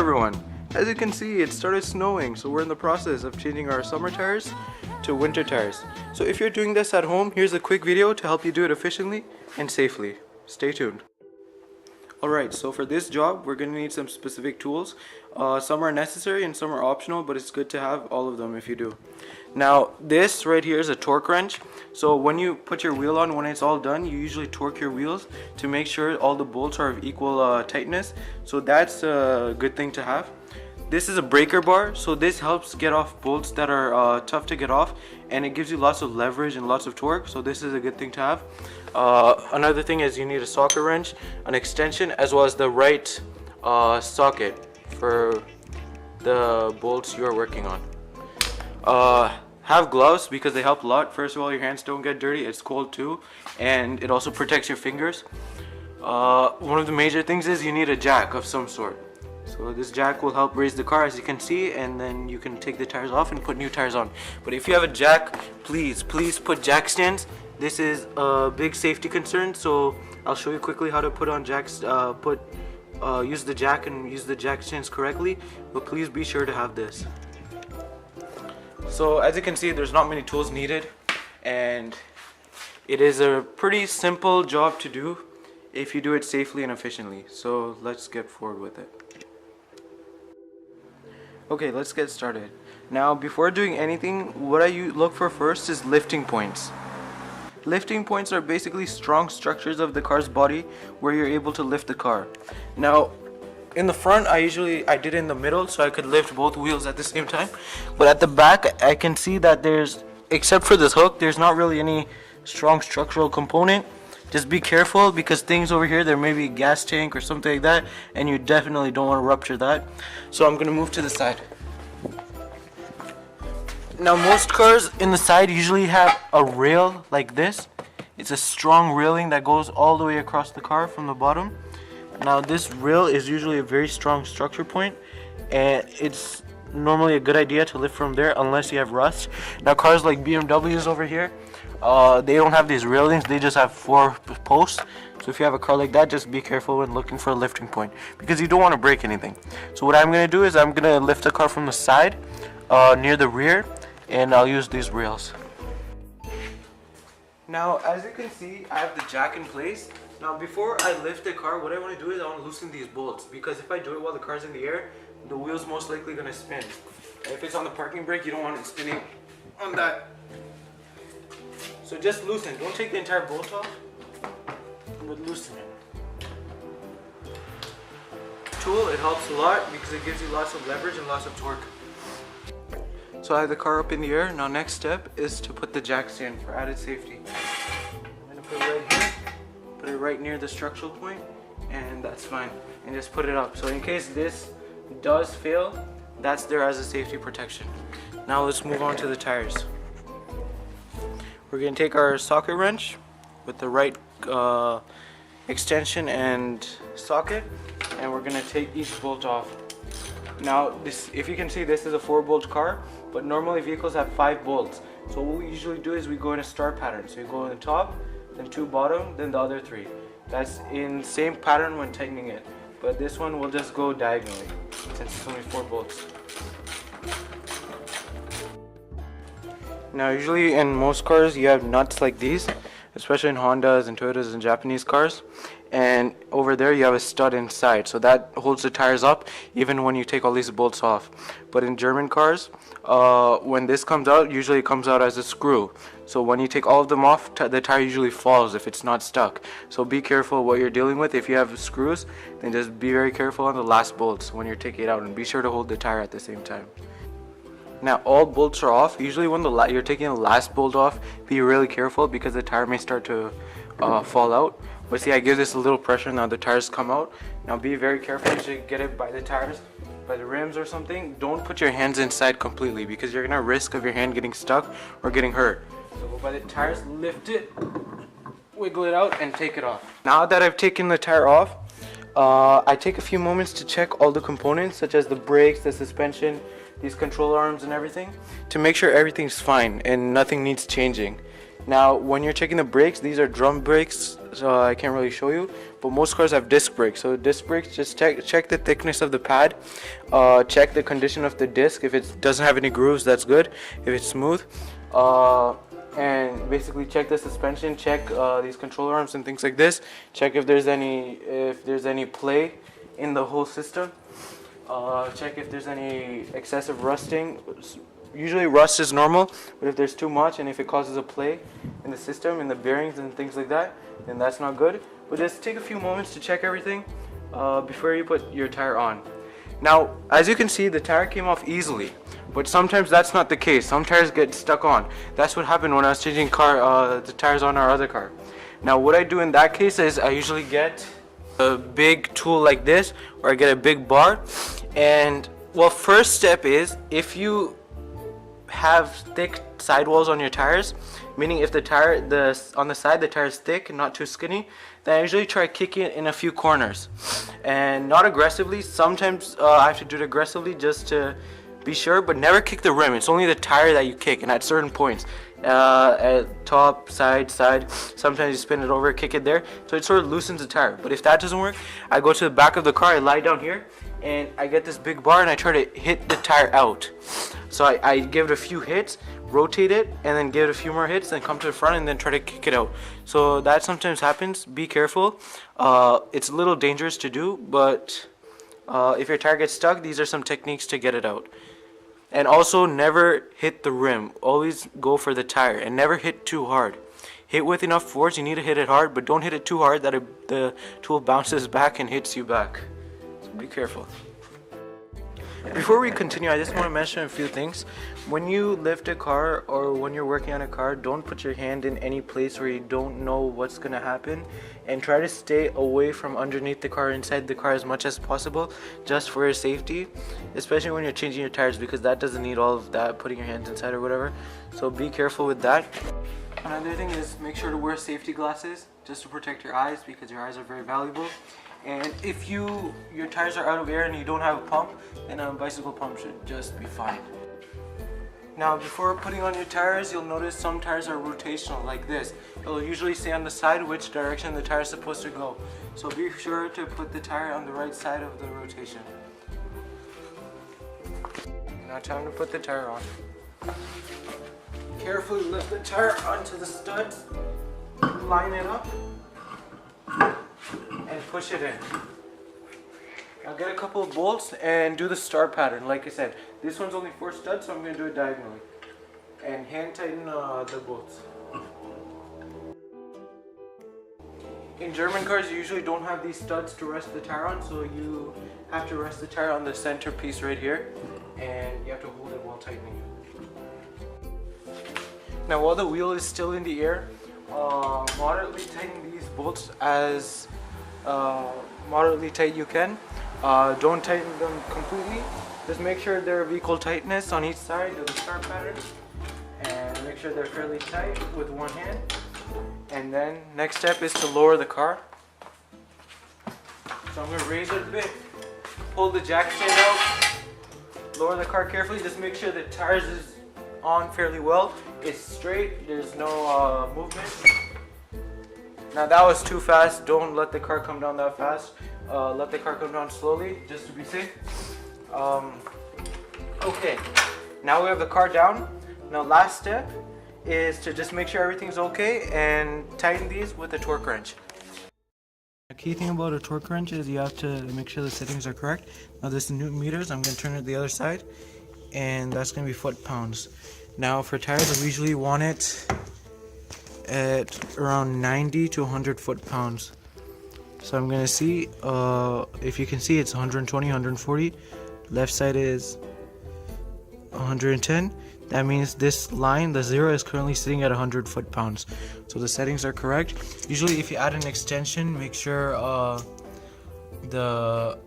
everyone, as you can see it started snowing, so we're in the process of changing our summer tires to winter tires. So if you're doing this at home, here's a quick video to help you do it efficiently and safely. Stay tuned. Alright, so for this job we're going to need some specific tools. Some are necessary and some are optional, but it's good to have all of them if you do. Now this right here is a torque wrench. So when you put your wheel on, when it's all done, you usually torque your wheels to make sure all the bolts are of equal tightness. So that's a good thing to have. This is a breaker bar, so this helps get off bolts that are tough to get off, and it gives you lots of leverage and lots of torque, so this is a good thing to have. Another thing is you need a socket wrench, an extension, as well as the right socket for the bolts you're working on. Have gloves because they help a lot. First of all, your hands don't get dirty, it's cold too, and it also protects your fingers. One of the major things is you need a jack of some sort. So this jack will help raise the car, as you can see, and then you can take the tires off and put new tires on. But if you have a jack, please put jack stands. This is a big safety concern, so I'll show you quickly how to put on jacks, use the jack and use the jack stands correctly, but please be sure to have this. So as you can see, there's not many tools needed, and it is a pretty simple job to do if you do it safely and efficiently. So let's get forward with it. Okay, let's get started. Now before doing anything, what I look for first is lifting points. Lifting points are basically strong structures of the car's body where you're able to lift the car. Now in the front, I did it in the middle so I could lift both wheels at the same time, but at the back I can see that there's, except for this hook, there's not really any strong structural component. Just be careful because things over here, there may be a gas tank or something like that, and you definitely don't want to rupture that. So I'm going to move to the side. Now most cars in the side usually have a rail like this. It's a strong railing that goes all the way across the car from the bottom. Now this rail is usually a very strong structure point, and it's normally a good idea to lift from there unless you have rust. Now cars like BMWs over here, they don't have these railings, they just have 4 posts. So if you have a car like that, just be careful when looking for a lifting point because you don't want to break anything. So what I'm going to do is I'm going to lift the car from the side near the rear, and I'll use these rails. Now as you can see, I have the jack in place. Now before I lift the car, what I want to do is I want to loosen these bolts, because if I do it while the car's in the air, the wheel's most likely going to spin. If it's on the parking brake, you don't want it spinning on that. So just loosen, don't take the entire bolt off, but loosen it. Tool, it helps a lot because it gives you lots of leverage and lots of torque. So I have the car up in the air. Now next step is to put the jack stand for added safety. I'm going to put it right here, put it right near the structural point, and that's fine. And just put it up. So in case this does fail, that's there as a safety protection. Now let's move on to the tires. We're going to take our socket wrench with the right extension and socket, and we're going to take each bolt off. Now this, if you can see, this is a 4-bolt car, but normally vehicles have 5 bolts. So what we usually do is we go in a star pattern. So you go in the top, then 2 bottom, then the other 3. That's in same pattern when tightening it, but this one will just go diagonally since it's only 4 bolts. Now usually in most cars you have nuts like these, especially in Hondas and Toyotas and Japanese cars, and over there you have a stud inside, so that holds the tires up even when you take all these bolts off. But in German cars, when this comes out, usually it comes out as a screw, so when you take all of them off, the tire usually falls if it's not stuck. So be careful what you're dealing with. If you have screws, then just be very careful on the last bolts when you're taking it out, and be sure to hold the tire at the same time. Now all bolts are off. Usually when you're taking the last bolt off, be really careful because the tire may start to fall out. But see, I give this a little pressure, now the tires come out. Now be very careful. You should get it by the tires, by the rims or something. Don't put your hands inside completely because you're gonna risk of your hand getting stuck or getting hurt. So go by the tires, lift it, wiggle it out, and take it off. Now that I've taken the tire off, I take a few moments to check all the components such as the brakes, the suspension, these control arms and everything, to make sure everything's fine and nothing needs changing. Now when you're checking the brakes, these are drum brakes, so I can't really show you, but most cars have disc brakes. So disc brakes, just check the thickness of the pad, check the condition of the disc. If it doesn't have any grooves, that's good. If it's smooth, and basically check the suspension, check these control arms and things like this. Check if there's any play in the whole system. Check if there's any excessive rusting. Usually rust is normal, but if there's too much and if it causes a play in the system, in the bearings and things like that, then that's not good. But just take a few moments to check everything before you put your tire on. Now, as you can see, the tire came off easily, but sometimes that's not the case. Some tires get stuck on. That's what happened when I was changing the tires on our other car. Now, what I do in that case is I usually get a big tool like this, or I get a big bar. And well, first step is, if you have thick sidewalls on your tires, meaning if the tire on the side the tire is thick and not too skinny, then I usually try kicking it in a few corners, and not aggressively. Sometimes I have to do it aggressively just to be sure, but never kick the rim. It's only the tire that you kick, and at certain points, at top, side. Sometimes you spin it over, kick it there, so it sort of loosens the tire. But if that doesn't work, I go to the back of the car, I lie down here, and I get this big bar and I try to hit the tire out. So I give it a few hits, rotate it, and then give it a few more hits, then come to the front and then try to kick it out. So that sometimes happens. Be careful. It's a little dangerous to do, but if your tire gets stuck, these are some techniques to get it out. And also, never hit the rim. Always go for the tire, and never hit too hard. Hit with enough force. You need to hit it hard, but don't hit it too hard that the tool bounces back and hits you back. So be careful. Before we continue, I just want to mention a few things. When you lift a car or when you're working on a car, don't put your hand in any place where you don't know what's going to happen, and try to stay away from underneath the car, inside the car as much as possible, just for your safety, especially when you're changing your tires, because that doesn't need all of that, putting your hands inside or whatever. So be careful with that. Another thing is, make sure to wear safety glasses just to protect your eyes, because your eyes are very valuable. And if your tires are out of air and you don't have a pump, then a bicycle pump should just be fine. Now, before putting on your tires, you'll notice some tires are rotational like this. It'll usually say on the side which direction the tire is supposed to go. So be sure to put the tire on the right side of the rotation. Now time to put the tire on. Carefully lift the tire onto the studs, line it up, and push it in. Now get a couple of bolts and do the star pattern. Like I said, this one's only 4 studs, so I'm going to do it diagonally. And hand tighten the bolts. In German cars, you usually don't have these studs to rest the tire on, so you have to rest the tire on the center piece right here, and you have to hold it while tightening it. Now, while the wheel is still in the air, moderately tighten these bolts as moderately tight you can. Don't tighten them completely. Just make sure they're of equal tightness on each side of the star pattern, and make sure they're fairly tight with one hand. And then next step is to lower the car. So I'm going to raise it a bit, pull the jack stand out, lower the car carefully. Just make sure the tires is on fairly well. It's straight, there's no movement. Now that was too fast. Don't let the car come down that fast. Let the car come down slowly, just to be safe. Okay, now we have the car down. Now last step is to just make sure everything's okay and tighten these with a torque wrench. The key thing about a torque wrench is you have to make sure the settings are correct. Now this is Newton meters. I'm going to turn it the other side, and that's going to be foot-pounds. Now for tires, we usually want it at around 90 to 100 foot-pounds. So I'm going to see, if you can see, it's 120, 140. Left side is 110. That means this line, the 0, is currently sitting at 100 foot-pounds. So the settings are correct. Usually if you add an extension, make sure the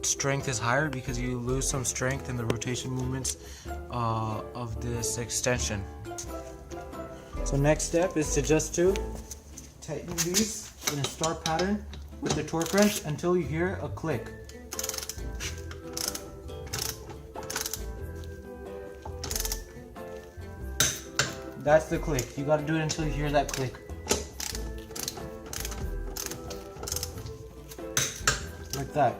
strength is higher, because you lose some strength in the rotation movements of this extension. So next step is to just tighten these in a star pattern with the torque wrench until you hear a click. That's the click. You got to do it until you hear that click. like that.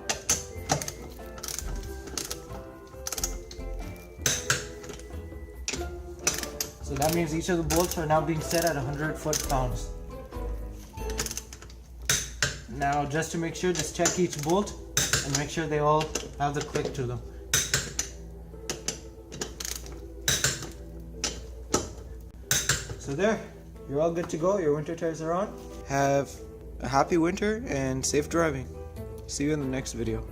So that means each of the bolts are now being set at 100 foot-pounds. Now just to make sure, just check each bolt and make sure they all have the click to them. So there, you're all good to go. Your winter tires are on. Have a happy winter and safe driving. See you in the next video.